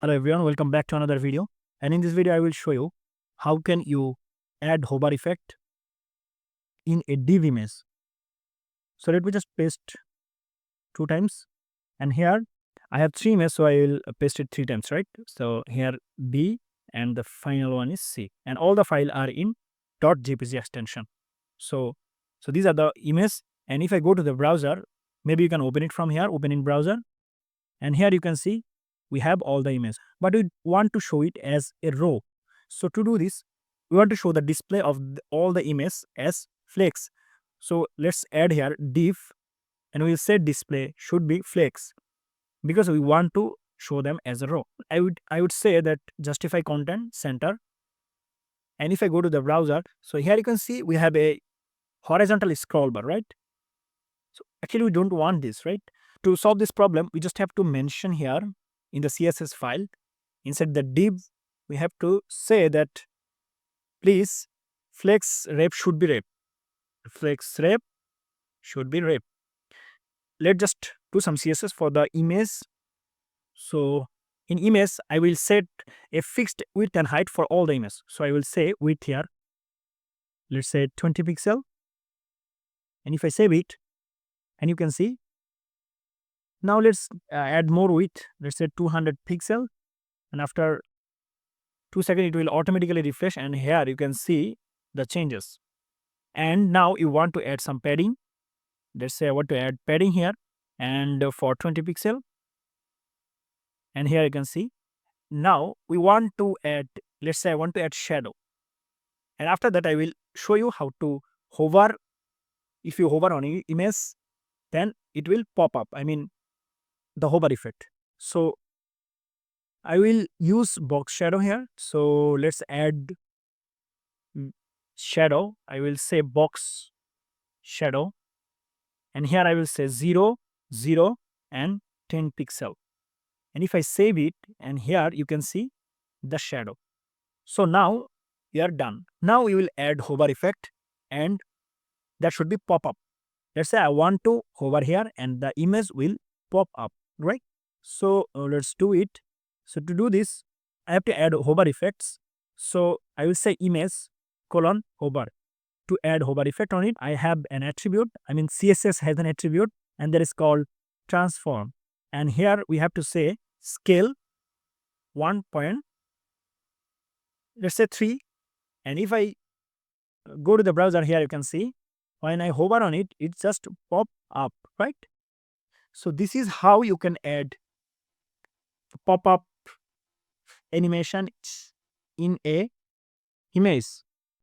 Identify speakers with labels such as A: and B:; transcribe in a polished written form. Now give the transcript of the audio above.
A: Hello everyone, welcome back to another video. And in this video, I will show you how can you add hover effect in a div image. So let me just paste 2 times. And here I have 3 images, so I will paste it 3 times, right? So here B and the final one is C. And all the file are in .jpg extension. So these are the images. And if I go to the browser, maybe you can open it from here, open in browser. And here you can see we have all the images, but we want to show it as a row. So to do this, we want to show the display of all the images as flex. So let's add here div, and we will say display should be flex because we want to show them as a row. I would say that justify content center. And if I go to the browser, so here you can see we have a horizontal scroll bar, right? So actually we don't want this, right? To solve this problem, we just have to mention here in the CSS file, inside the div, we have to say that please flex rep should be rep. Flex rep should be rep. Let's just do some CSS for the image. So in image, I will set a fixed width and height for all the images. So I will say width here, let's say 20 pixel. And if I save it, and you can see, now let's add more width, let's say 200 pixel. And after 2 seconds, it will automatically refresh. And here you can see the changes. And now you want to add some padding. Let's say I want to add padding here and for 20 pixel. And here you can see. Now we want to add, let's say I want to add shadow. And after that, I will show you how to hover. If you hover on image, then it will pop up. I mean, the hover effect. So I will use box shadow here. So let's add shadow. I will say box shadow. And here I will say 0, 0, and 10 pixel. And if I save it, and here you can see the shadow. So now we are done. Now we will add hover effect, and that should be pop up. Let's say I want to hover here and the image will pop up, right? So let's do it. So to do this, I have to add hover effects. So I will say image colon hover. To add hover effect on it, I have an attribute. I mean, CSS has an attribute, and that is called transform. And here we have to say scale 1 point, let's say 3. And if I go to the browser, here you can see when I hover on it, it just pop up, right? So this is how you can add pop-up animation in a image.